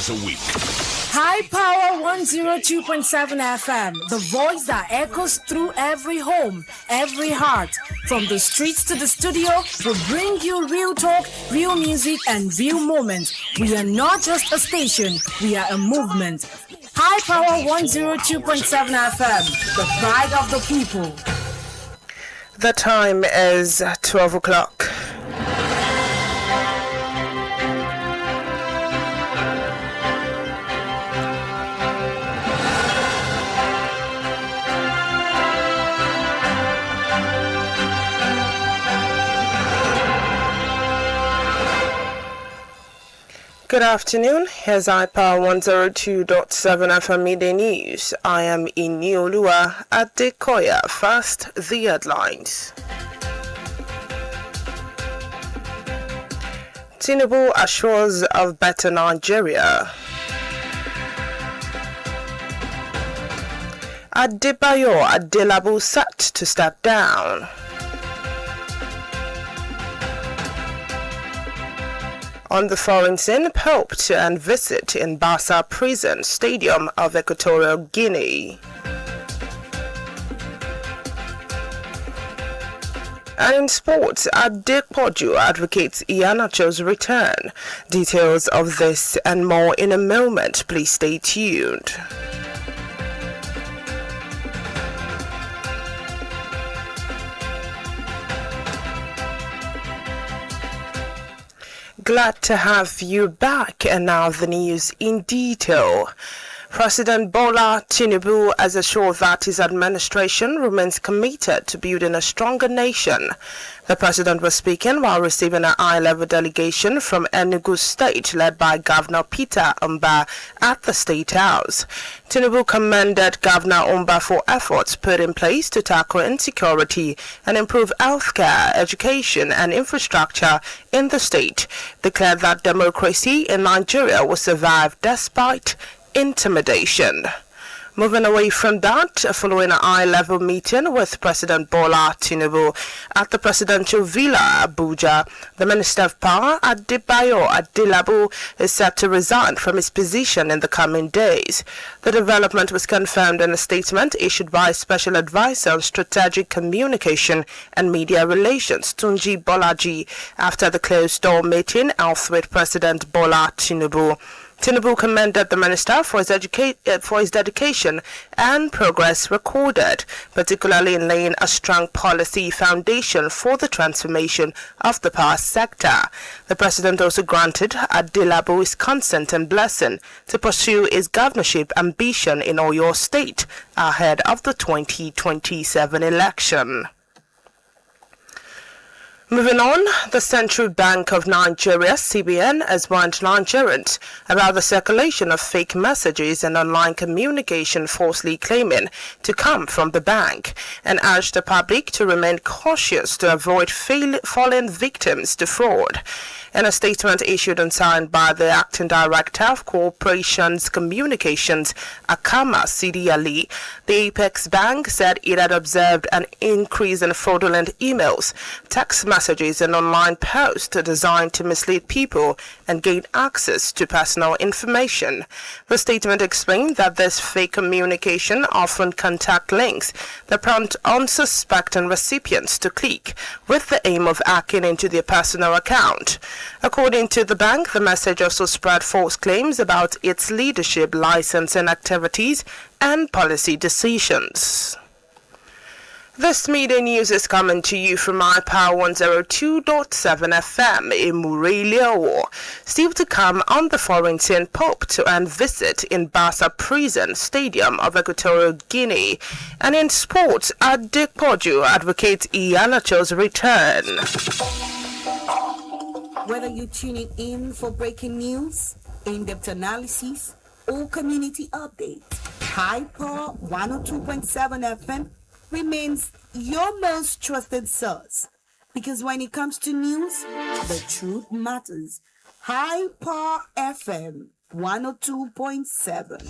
days a week. High Power 102.7 FM, the voice that echoes through every home, every heart. From the streets to the studio, we'll bring you real talk, real music, and real moments. We are not just a station, we are a movement. High Power 102.7 FM, the pride of the people. The time is 12 o'clock. Good afternoon. Here's iPower 102.7 FM Midday News. I am Inioluwa Adekoya. First, the headlines. Tinubu assures of better Nigeria. Inioluwa set to step down. On the foreign scene, Pope and visit in Bassa Prison Stadium of Equatorial Guinea. And in sports, Adekoya advocates Iheanacho's return. Details of this and more in a moment. Please stay tuned. Glad to have you back, and now the news in detail. President Bola Tinubu has assured that his administration remains committed to building a stronger nation. The president was speaking while receiving a high-level delegation from Enugu State led by Governor Peter Mba at the State House. Tinubu commended Governor Mba for efforts put in place to tackle insecurity and improve healthcare, education and infrastructure in the state, declared that democracy in Nigeria will survive despite intimidation. Moving away from that, following a high-level meeting with President Bola Tinubu at the presidential villa, Abuja, the Minister of Power, Adelabu, is set to resign from his position in the coming days. The development was confirmed in a statement issued by Special Advisor on Strategic Communication and Media Relations, Tunji Bolaji, after the closed-door meeting held with President Bola Tinubu. Tinubu commended the minister for his dedication and progress recorded, particularly in laying a strong policy foundation for the transformation of the power sector. The president also granted Adelabu his consent and blessing to pursue his governorship ambition in Oyo State ahead of the 2027 election. Moving on, the Central Bank of Nigeria, CBN, has warned Nigerians about the circulation of fake messages and online communication falsely claiming to come from the bank, and urged the public to remain cautious to avoid falling victims to fraud. In a statement issued and signed by the Acting Director of Corporations Communications, Akama Sidi Ali, the Apex Bank said it had observed an increase in fraudulent emails, text messages and online posts designed to mislead people and gain access to personal information. The statement explained that this fake communication often contact links that prompt unsuspecting recipients to click with the aim of hacking into their personal account. According to the bank, the message also spread false claims about its leadership, licensing activities, and policy decisions. This media news is coming to you from iPower 102.7 FM in Inioluwa. Still to come on the foreign scene, Pope and visit in Bassa Prison Stadium of Equatorial Guinea. And in sports, Adekoya advocates Iheanacho's return. Whether you're tuning in for breaking news, in-depth analysis, or community updates, High Power 102.7 FM remains your most trusted source. Because when it comes to news, the truth matters. High Power FM 102.7.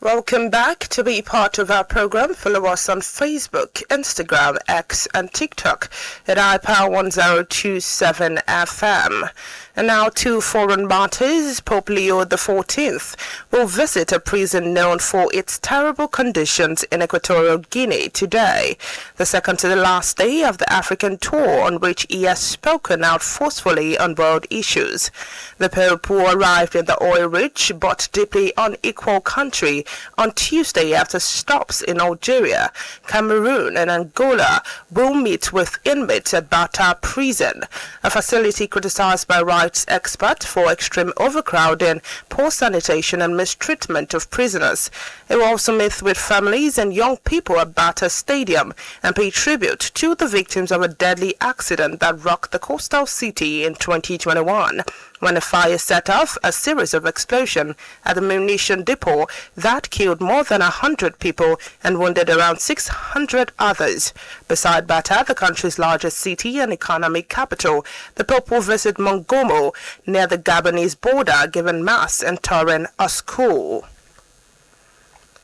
Welcome back. To be part of our program, follow us on Facebook, Instagram, X, and TikTok at iPower1027 FM. And now to foreign martyrs. Pope Leo XIV will visit a prison known for its terrible conditions in Equatorial Guinea today, the second to the last day of the African tour on which he has spoken out forcefully on world issues. The Pope, who arrived in the oil-rich but deeply unequal country on Tuesday after stops in Algeria, Cameroon, and Angola, will meet with inmates at Bata Prison, a facility criticized by rights experts for extreme overcrowding, poor sanitation, and mistreatment of prisoners. It will also meet with families and young people at Bata Stadium and pay tribute to the victims of a deadly accident that rocked the coastal city in 2021. When a fire set off a series of explosions at the munition depot that killed more than 100 people and wounded around 600 others. Beside Bata, the country's largest city and economic capital, the Pope will visit Mongomo near the Gabonese border, giving mass and touring a school.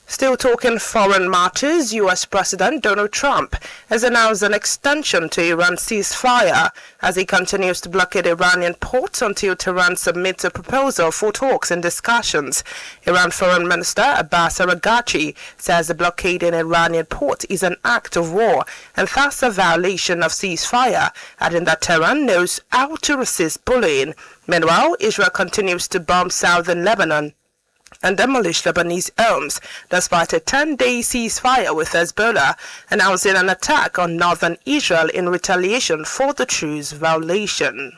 Still talking foreign marches, U.S. President Donald Trump has announced an extension to Iran's ceasefire as he continues to blockade Iranian ports until Tehran submits a proposal for talks and discussions. Iran Foreign Minister Abbas Araghchi says the blockade in Iranian ports is an act of war and thus a violation of ceasefire, adding that Tehran knows how to resist bullying. Meanwhile, Israel continues to bomb southern Lebanon and demolish Lebanese homes, despite a 10-day ceasefire with Hezbollah announcing an attack on northern Israel in retaliation for the truce violation.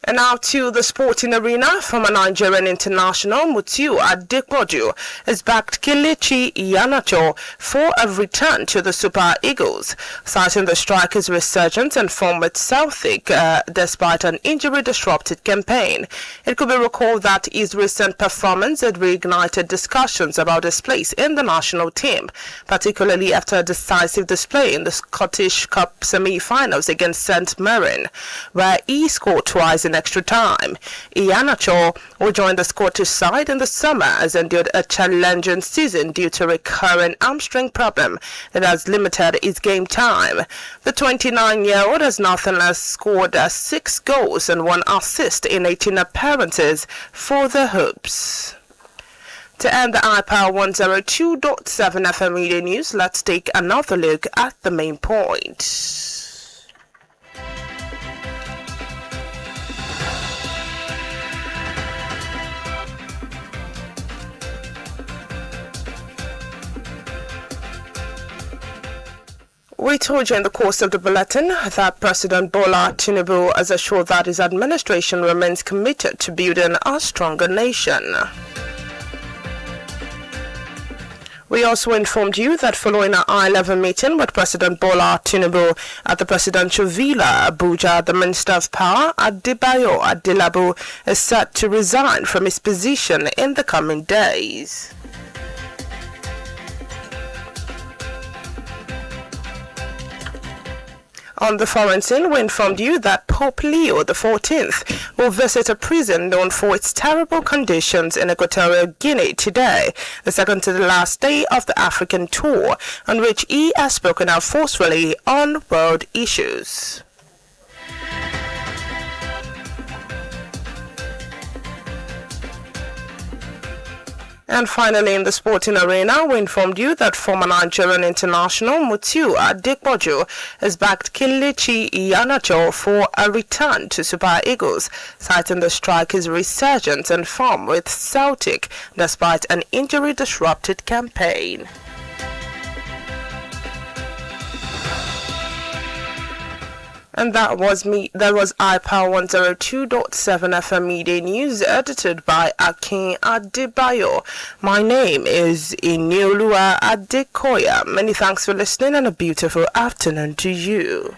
And now to the sporting arena. Former Nigerian international Mutiu Adekoya has backed Kelechi Iheanacho for a return to the Super Eagles, citing the striker's resurgence and form with Celtic despite an injury-disrupted campaign. It could be recalled that his recent performance had reignited discussions about his place in the national team, particularly after a decisive display in the Scottish Cup semi-finals against St Mirren, where he scored twice in extra time. Iheanacho, who joined the Scottish side in the summer, has endured a challenging season due to a recurrent hamstring problem that has limited his game time. The 29-year-old has nonetheless scored 6 goals and 1 assist in 18 appearances for the Hoops. To end the iPower 102.7 FM media news, let's take another look at the main points. We told you in the course of the bulletin that President Bola Tinubu has assured that his administration remains committed to building a stronger nation. We also informed you that following a high-level meeting with President Bola Tinubu at the presidential villa, Abuja, the Minister of Power, Adebayo Adelabu, is set to resign from his position in the coming days. On the foreign scene, we informed you that Pope Leo XIV will visit a prison known for its terrible conditions in Equatorial Guinea today, the second to the last day of the African tour, on which he has spoken out forcefully on world issues. And finally, in the sporting arena, we informed you that former Nigerian international Mutiu Adekoya has backed Kelechi Iheanacho for a return to Super Eagles, citing the striker's resurgence and form with Celtic despite an injury-disrupted campaign. And that was iPower 102.7 FM Media News, edited by Akin Adebayo. My name is Inioluwa Adekoya. Many thanks for listening and a beautiful afternoon to you.